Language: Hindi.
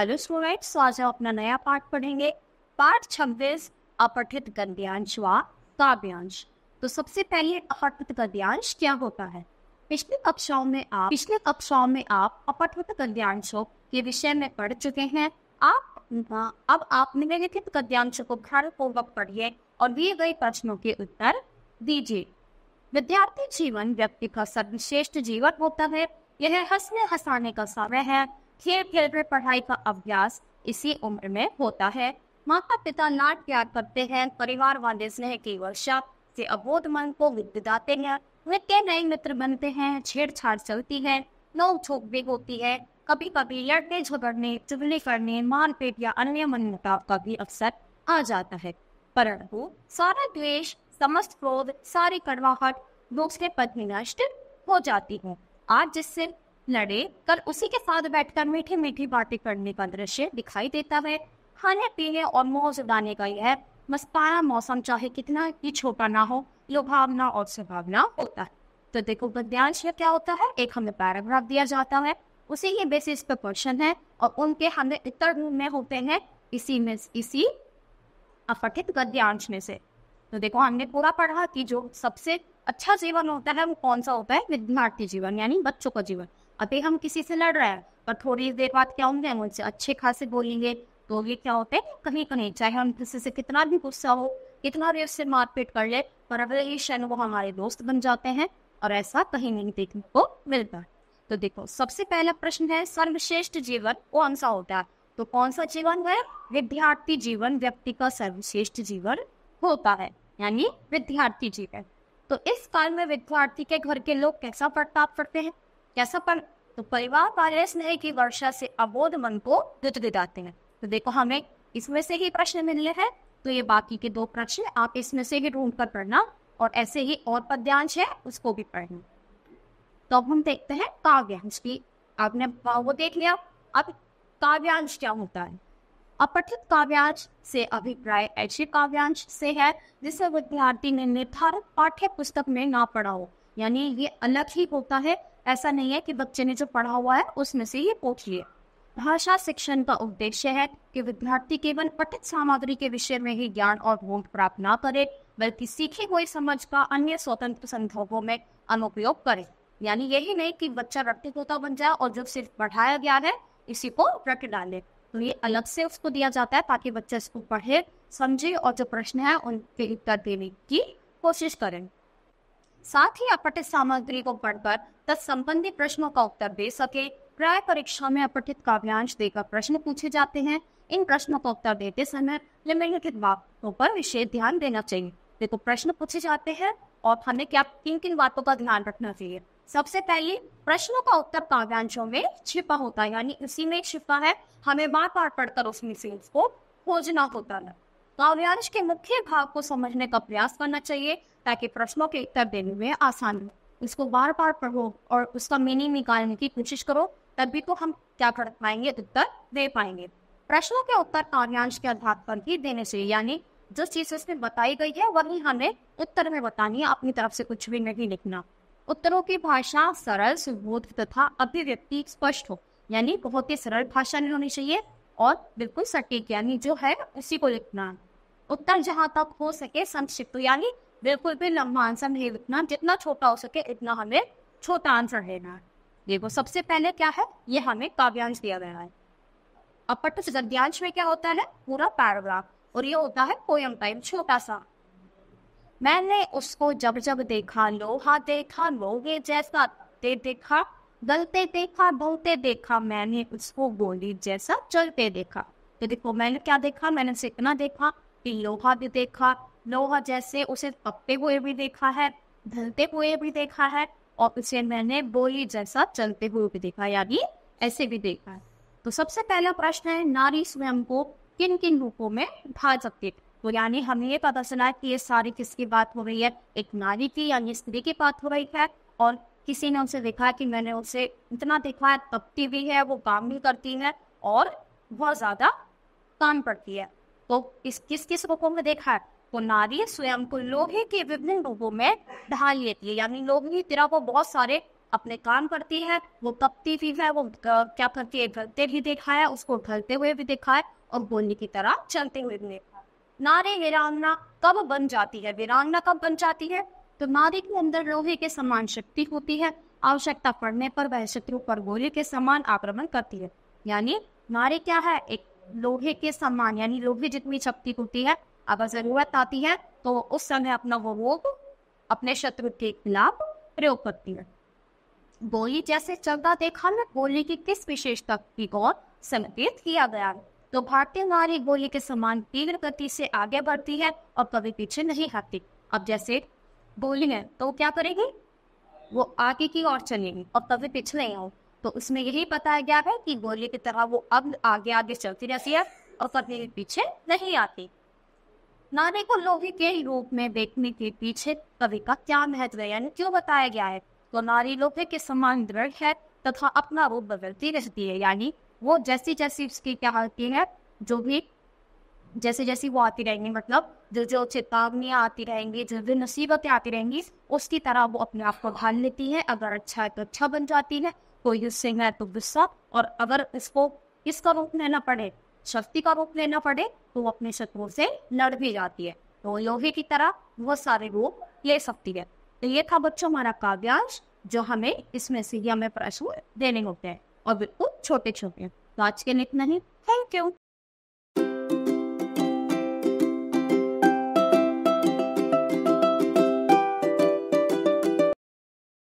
हेलो स्टूडेंट्स, आज हम अपना नया पाठ पढ़ेंगे। पाठ 26 अपठित गद्यांश व काव्यांश। तो सबसे पहले अपठित गद्यांश क्या होता है? पिछले कक्षाओं में आप अपठित गद्यांशों के विषय में पढ़ चुके हैं। अब आप निम्नलिखित गद्यांशों को ध्यानपूर्वक पढ़िए और दिए गए प्रश्नों के उत्तर दीजिए। विद्यार्थी जीवन व्यक्ति का सर्वश्रेष्ठ जीवन होता है। यह हंसने हंसाने का समय है। खेल खेल में पढ़ाई का अभ्यास इसी उम्र में होता है। माता पिता लाड प्यार करते हैं। परिवार वाले स्नेह की वर्षा से अबोध मन को विद्या देते हैं। नित्य नए मित्र बनते हैं। छेड़छाड़ चलती है। नोक झोंक भी होती है। कभी कभी लड़ने झगड़ने, चुगली करने, मारपीट या अन्य मनमुटाव का भी अवसर आ जाता है। परंतु सारा द्वेष, समस्त क्रोध, सारी कड़वाहट दूसरे पद में नष्ट हो जाती है। आज जिससे लड़े कल उसी के साथ बैठकर मीठी मीठी बातें करने का दृश्य दिखाई देता है। खाने पीने और मौज उड़ाने का यह मस्ताना मौसम चाहे कितना ही छोटा ना हो, लुभावना और सुहावना होता है। तो देखो, गद्यांश क्या होता है? एक हमें पैराग्राफ दिया जाता है, उसी के बेसिस पे क्वेश्चन है और उनके हमें उत्तर में होते हैं इसी अपठित गद्यांश में से। तो देखो, हमने पूरा पढ़ा कि जो सबसे अच्छा जीवन होता है वो कौन सा होता है? विद्यार्थी जीवन, यानी बच्चों का जीवन। अभी हम किसी से लड़ रहे हैं पर थोड़ी देर बाद क्या होंगे, हम उनसे अच्छे खासे बोलेंगे तो ये क्या होते हैं, कहीं कहीं चाहे हम किसी से कितना भी गुस्सा हो, कितना भी उससे मारपीट कर ले, पर अगले क्षण वो हमारे दोस्त बन जाते हैं और ऐसा कहीं नहीं देखने को मिलता है। तो देखो, सबसे पहला प्रश्न है सर्वश्रेष्ठ जीवन कौन सा होता है? तो कौन सा जीवन है? विद्यार्थी जीवन व्यक्ति का सर्वश्रेष्ठ जीवन होता है, यानी विद्यार्थी जीवन। तो इस काल में विद्यार्थी के घर के लोग कैसा बर्ताव करते हैं? कैसा पर तो परिवार वाले स्नेह की वर्षा से अबोध मन को दिलाते हैं। तो देखो, हमें इसमें से ही प्रश्न मिले हैं, तो ये बाकी के दो प्रश्न आप इसमें से ही ढूंढ कर पढ़ना और ऐसे ही और पद्यांश है उसको भी पढ़ना। तो अब हम देखते हैं काव्यांश की। आपने वो देख लिया, अब काव्यांश क्या होता है? अपठित काव्यांश से अभिप्राय ऐसे काव्यांश से है जिसे विद्यार्थी ने निर्धारित पाठ्य पुस्तक में ना पढ़ा हो, यानी ये अलग ही होता है। ऐसा नहीं है कि बच्चे ने जो पढ़ा हुआ है उसमें से ये पूछ लिए। भाषा शिक्षण का उद्देश्य है कि विद्यार्थी केवल पठित सामग्री के विषय में ही ज्ञान और बोध प्राप्त ना करे, बल्कि सीखी हुई समझ का अन्य स्वतंत्र संदर्भों में अनुप्रयोग करे। यानी यही नहीं कि बच्चा रट्टे तोता बन जाए और जो सिर्फ पढ़ाया गया है इसी को रट डाले। तो ये अलग से उसको दिया जाता है ताकि बच्चा इसको पढ़े, समझे और जो प्रश्न है उनके उत्तर देने की कोशिश करें। साथ ही अपठित सामग्री को पढ़कर तत्संबंधी प्रश्नों का उत्तर दे सके। प्राय परीक्षा में अपठित काव्यांश देकर प्रश्न पूछे जाते हैं। इन प्रश्नों का उत्तर देते समय निम्नलिखित बातों पर विशेष ध्यान देना चाहिए। देखो, प्रश्न पूछे जाते हैं और हमें क्या किन किन बातों का ध्यान रखना चाहिए? सबसे पहले प्रश्नों का उत्तर काव्यांशों में छिपा होता है, यानी उसी में छिपा है, हमें बार बार पढ़कर उसमें से उसको खोजना होता है। काव्यांश के मुख्य भाग को समझने का प्रयास करना चाहिए ताकि प्रश्नों के उत्तर देने में आसान हो। इसको बार बार पढ़ो और उसका मीनिंग निकालने की कोशिश करो, तभी तो हम क्या कर पाएंगे, उत्तर दे पाएंगे। प्रश्नों के उत्तर काव्यांश के आधार पर ही देने चाहिए, यानी जो चीज उसमें बताई गई है वही हमें उत्तर में बतानी है, अपनी तरफ से कुछ भी नहीं लिखना। उत्तरों की भाषा सरल, सुबोध तथा अभिव्यक्ति स्पष्ट हो, यानी बहुत ही सरल भाषा नहीं होनी चाहिए और बिल्कुल सटीक, यानी जो है उसी को लिखना है। उत्तर जहां तक हो सके संक्षिप्त, यानी बिल्कुल भी लंबा आंसर नहीं लिखना, जितना छोटा हो सके इतना हमें छोटा आंसर लेना है। देखो, सबसे पहले क्या है, ये हमें काव्यांश दिया गया है। अपठित गद्यांश में क्या होता है? पूरा पैराग्राफ, और ये होता है पोयम टाइप, छोटा सा। मैंने उसको जब जब देखा, लोहा देखा, लोहे जैसा देखा, गलते देखा, बोलते देखा, मैंने उसको गोली जैसा चलते देखा। तो देखो, मैंने क्या देखा? मैंने उसे इतना देखा कि लोहा भी देखा, लोहा जैसे उसे तपते हुए भी देखा है, ढलते हुए भी देखा है, और उसे मैंने गोली जैसा चलते हुए भी देखा, यानी ऐसे भी देखा है। तो सबसे पहला प्रश्न है, नारी स्वयं को किन किन रूपों में ढाल सकती है? तो यानी हमें ये पता चला कि ये सारी किसकी बात हो रही है? एक नारी की यानी स्त्री की बात हो रही है, और किसी ने उसे देखा कि मैंने उसे इतना देखा है, तपती भी है, वो काम भी करती है और बहुत ज्यादा काम करती है। तो इस किस किस रूपों में देखा है? तो नारी स्वयं को लोहे के विभिन्न रूपों में ढाल लेती है, यानी लोहे की तरह वो बहुत सारे अपने काम करती है, वो तपती भी है, वो क्या करती है, ढलते भी देखा है, उसको ढलते हुए भी देखा है और गोली की तरह चलते हुए भी देखा है। नारी वीरांगना कब बन जाती है? वीरांगना कब बन जाती है? तो नारी के अंदर लोहे के समान शक्ति होती है, आवश्यकता पड़ने पर वह शत्रु पर गोली के समान आक्रमण करती है। यानी नारी क्या है? एक लोहे के समान, यानी लोहे जितनी शक्ति होती है, अगर जरूरत आती है तो उस समय अपना वो रोग अपने शत्रु के खिलाफ प्रयोग करती है। गोली जैसे चलता देखा ना, गोली की किस विशेषता की ओर संकेत किया गया है? तो भारतीय नारी गोली के समान तीव्र गति से आगे बढ़ती है और कभी पीछे नहीं हटती। अब जैसे गोली है तो क्या करेगी? वो आगे की ओर चलेगी और कभी पीछे नहीं हो। तो उसमें यही बताया गया है कि गोली की तरह वो अब आगे आगे चलती रहती है और कभी भी पीछे नहीं आती। नारी को लोहे के रूप में देखने के पीछे कवि का क्या महत्व है, यानी क्यों बताया गया है? तो नारी लोहे के समान दृढ़ है तथा अपना रूप बदलती रहती है, यानी वो जैसी जैसी उसकी क्या होती है, जो भी जैसे जैसी वो आती रहेंगी, मतलब जो जो चेतावनियां आती रहेंगी, जो जो मुसीबतें आती रहेंगी, उसकी तरह वो अपने आप को ढाल लेती है। अगर अच्छा है तो अच्छा बन जाती है, कोई गुस्से में है तो गुस्सा, और अगर इसको किसका रूप लेना पड़े, शक्ति का रूप लेना पड़े, तो वो अपने शत्रुओं से लड़ भी जाती है। तो लोहे की तरह बहुत सारे रूप ले सकती है। तो ये था बच्चों हमारा काव्यांश, जो हमें इसमें से हमें प्रश्न देने होते हैं और बिल्कुल छोटे छोटे। तो आज के लिए इतना ही। Thank you.